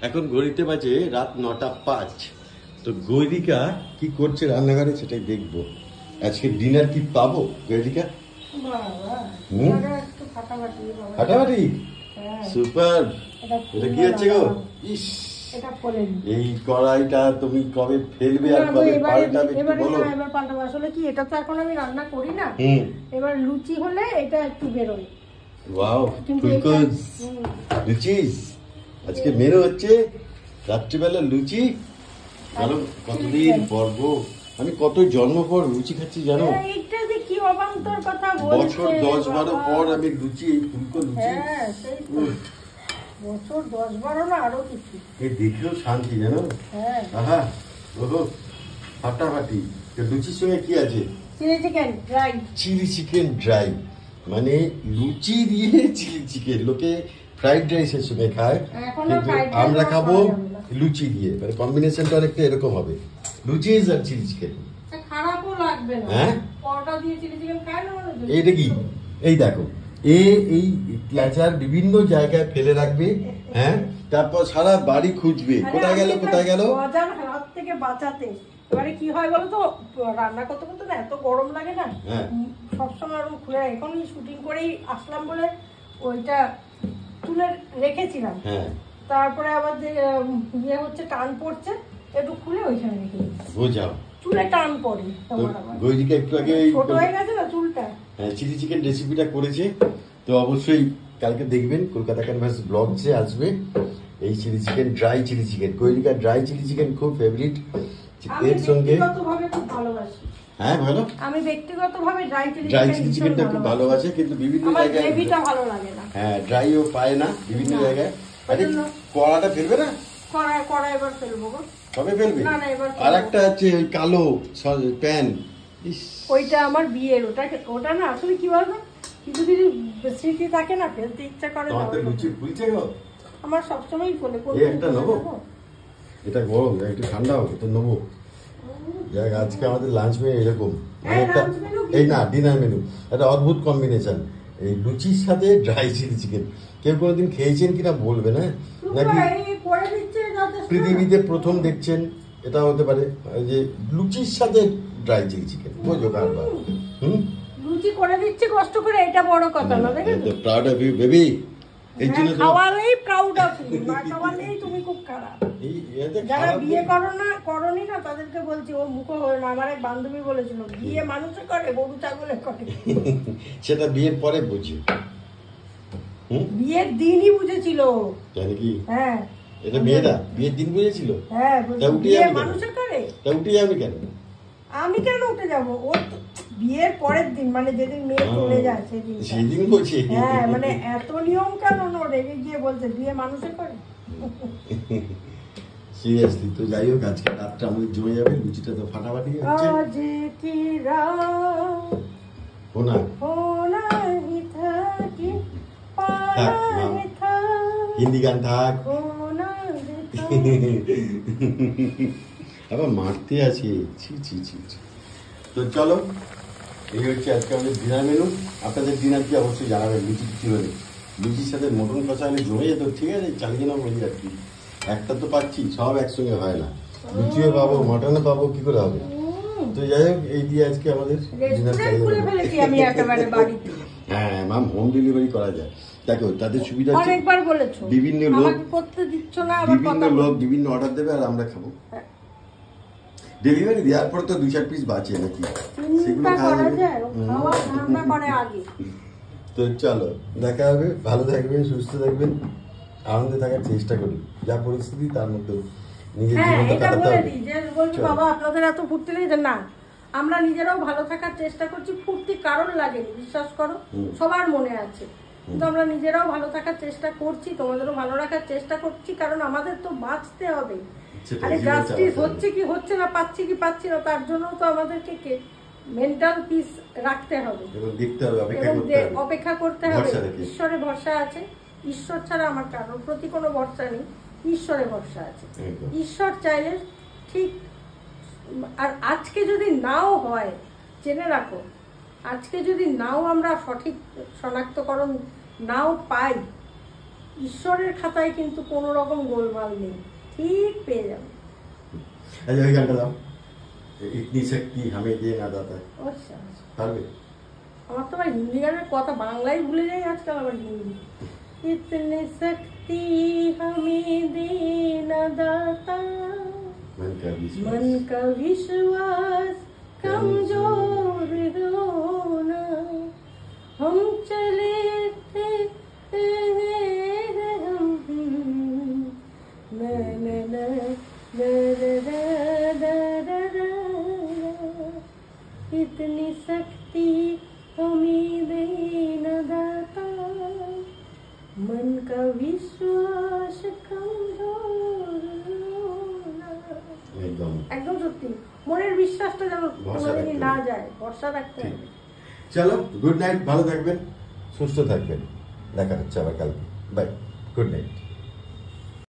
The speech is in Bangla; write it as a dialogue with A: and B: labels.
A: এখন ঘড়িতে বাজে রাত 9:05। তো গৈরিকা কি করছে রান্নাঘরে সেটাই দেখবো। আজকে ডিনার কি পাবো গৈরিকা? ফাটাফাটি, সুপার। এটা কি হচ্ছে গো? ইস, এই কড়াইটা তুমি কবে ফেলবে আর কবে পাল্টাবে একটু বলো।
B: এবার পাল্টাবো। আসলে কি, এটা তো এখন আমি রান্না করি না। এবার লুচি হলে এটা একটু বেরোয়।
A: ওয়াও, লুচি আজকে মেনু হচ্ছে রাত্রিবেলা লুচি। জানো কতদিন পর গো, আমি কত জন্ম পর লুচি খাচ্ছি জানো।
B: এইটা যে কি অবান্তর কথা বলছে।
A: বছর 10-12 পর আমি লুচি, ফুলকো লুচি।
B: বছর 10-12 না আরো কিছু।
A: এই দেখলেও শান্তি জানো। আহা, ওহো, ফাটাফাটি। লুচির সঙ্গে কি আছে?
B: Chilli chicken dry.
A: Chilli chicken dry মানে লুচি দিয়ে চিলি চিকেন। লোকে ফ্রাইড রাইসের সঙ্গে খায়, কিন্তু আমরা খাবো লুচি দিয়ে। মানে কম্বিনেশনটা অনেকটা এরকম হবে, লুচি আর চিলি চিকেন।
B: খারাপও লাগবে না।
A: হ্যাঁ,
B: পরোটা দিয়ে চিলি চিকেন খায় না মানে।
A: এইটা কি? এই দেখো, এই ক্লাচার বিভিন্ন জায়গায় ফেলে রাখবে। হ্যাঁ, তারপর সারা বাড়ি খুঁজবে কোথায় গেল কোথায় গেল।
B: মজার হাত থেকে বাঁচাতে এবারে কি হয় বলো তো, রান্না করতে করতে না এত গরম লাগে না, সবসময় আরো খুলে। এখন শুটিং করেই আসলাম বলে ওইটা তুলে রেখেছিলাম। তারপরে আবার যে ইয়ে হচ্ছে, টান পড়ছে, একটু খুলে ওইখানে রেখে দিচ্ছি। বোঝাও, চুলে টান পড়ে।
A: গৈরিকা একটু আগে
B: ছোট হয়ে গেছে না চুলটা।
A: হ্যাঁ, চিলি চিকেন রেসিপিটা করেছে। তো অবশ্যই কালকে দেখবেন কলকাতা ক্যানভাস ব্লগসে আসবে এই chilli chicken, dry chilli chicken. Gairika dry chilli chicken খুব ফেভারিট। এর সঙ্গে
B: ব্যক্তিগতভাবে খুব ভালোবাসি।
A: হ্যাঁ, ভালো।
B: আমি ব্যক্তিগতভাবে ড্রাই চিলি
A: চিকেনটা খুব ভালোবাসে, কিন্তু বিভিন্ন জায়গায়
B: গ্রেভিটা ভালো লাগে না।
A: হ্যাঁ, ড্রাইও পায় না বিভিন্ন জায়গায়। আরে কড়াটা ফেলবে না?
B: কড়া এবার ফেলবো গো।
A: কবে ফেলবে?
B: না না, এবার।
A: আর একটা আছে ওই কালো প্যান,
B: ওইটা আমার বিয়ের। ওটা না আসলে কি বলবো, কিছু কিছু স্মৃতি থাকে না, ফেলতে ইচ্ছা করে না।
A: লুচি ফুলছে গো
B: আমার সবসময় ফলে।
A: একটা নেবো, এটা গরম, একটু ঠান্ডা হবে তো নেবো। যাক, আজকে আমাদের লাঞ্চ মেনু এরকম। এই না, ডিনার মেনু একটা অদ্ভুত কম্বিনেশন, এই লুচির সাথে ড্রাই চিলি চিকেন। কেউ কোনোদিন খেয়েছেন কিনা বলবেন, হ্যাঁ, নাকি পৃথিবীতে প্রথম দেখছেন, এটা হতে পারে। যে লুচির সাথে ড্রাই চিলি চিকেন, বোঝো কারবার।
B: লুচি করে দিচ্ছে কষ্ট করে, এটা বড় কথা না। দেখেন,
A: প্রাউড অফ ইউ বেবি। এই জন্য
B: খাওয়ালেই প্রাউড অফ ইউ, না খাওয়ালেই তুমি খুব খারাপ। যারা বিয়ে করনি না তাদেরকে বলছি, ও মুখো হয় না। আমার এক বান্ধবী বলেছিল, বিয়ে মানুষে করে, গরু ছাগলে করে।
A: সেটা বিয়ের পরে বুঝি,
B: বিয়ের দিনই বুঝেছিল।
A: জানি কি?
B: হ্যাঁ,
A: এটা বিয়ের দিন বুঝেছিল।
B: হ্যাঁ, বিয়ে মানুষে করে।
A: তা উঠে যাবে কেন?
B: আমি কেন উঠে যাবো? ও বিয়ের পরের দিন, মানে যেদিন মেয়ে চলে যায়
A: সেদিন বলছি।
B: হ্যাঁ, মানে এত নিয়ম কেন? রেগে গিয়ে বলছে বিয়ে মানুষে করে।
A: সিরিয়াসলি। তো যাই হোক, আজকে রাতটা আমাদের জমে যাবে। লুচিটা তো ফাটাফাটি হচ্ছে।
B: আজ কি রাত
A: হোনা
B: হোনা হি থাকি পানা হি থাক,
A: হিন্দি গান থাক।
B: হোনা হি থাক।
A: আবার মারতে আছে। ছি ছি ছি। তো চলো, এই হচ্ছে আজকে আমাদের ডিনার মেনু। আপনাদের ডিনার কি অবশ্যই জানাবেন। লুচি কিছু হলে, লুচির সাথে মটন কষা হলে জমে যেত। ঠিক আছে, চালিয়ে নাও বলি আর কি। একটা তো পাচ্ছি, সব একসঙ্গে হয় না। লুচিও পাবো, মটনও পাবো, কি করে হবে? তো যাই হোক, এই দিয়ে আজকে আমাদের ডিনার চালিয়ে। হ্যাঁ ম্যাম, হোম ডেলিভারি করা যায়। দেখো, তাদের সুবিধা
B: অনেকবার বলেছো,
A: বিভিন্ন লোক
B: করতে দিচ্ছ না,
A: বিভিন্ন অর্ডার দেবে আর আমরা খাবো। ডেলিভারি দেওয়ার পর তো 2-4 পিস বাঁচে নাকি, সেগুলো খাওয়া যাবে। তো চলো, দেখা হবে। ভালো থাকবেন, সুস্থ থাকবেন, আনন্দে থাকার চেষ্টা করি। যা পরিস্থিতি তার মধ্যে নিজের জীবনটা কাটাতে হবে।
B: বাবা আপনাদের এত ফুর্তি লাগে না, আমরা নিজেরাও ভালো থাকার চেষ্টা করছি। ফুর্তি কারণ লাগেনি, বিশ্বাস করো, সবার মনে আছে। কিন্তু আমরা নিজেরাও ভালো থাকার চেষ্টা করছি, তোমাদেরও ভালো রাখার চেষ্টা করছি, কারণ আমাদের তো বাঁচতে হবে। আরে জাস্টিস হচ্ছে কি হচ্ছে না, পাচ্ছি কি পাচ্ছি না, তার জন্য তো আমাদেরকে মেন্টাল পিস রাখতে হবে, অপেক্ষা করতে হবে। ঈশ্বরে ভরসা আছে, ঈশ্বর ছাড়া আমার কারোর প্রতি কোনো ভরসা নেই, ঈশ্বরে ভরসা আছে। ঈশ্বর চাইলে ঠিক। আর আজকে যদি নাও হয়, জেনে রাখো, আজকে যদি নাও আমরা সঠিক শনাক্তকরণ নাও পাই, ঈশ্বরের খাতায় কিন্তু কোনো রকম গোলমাল নেই, ঠিক পেয়ে যাবে।
A: আচ্ছা ওই গানটা দাও, ইতনি শক্তি হামে দিয়ে না দাতা, পারবে?
B: আমার তো ভাই হিন্দি গানের কথা বাংলায় ভুলে যাই আজকাল, আবার হিন্দি। ইতনি শক্তি হামে দে না দাতা, मन का विश्वास कमजोर होना, हम चले थे इतनी शक्ति हमें दे न दाता, मन का विश्वास कमजोर होना। একদম সত্যি, মনের বিশ্বাসটা যেন কোনোদিনই না যায়, ভরসা রাখতে হবে।
A: চলো গুড নাইট, ভালো থাকবেন, সুস্থ থাকবেন, দেখা হচ্ছে আবার কালকে, বাই, গুড নাইট।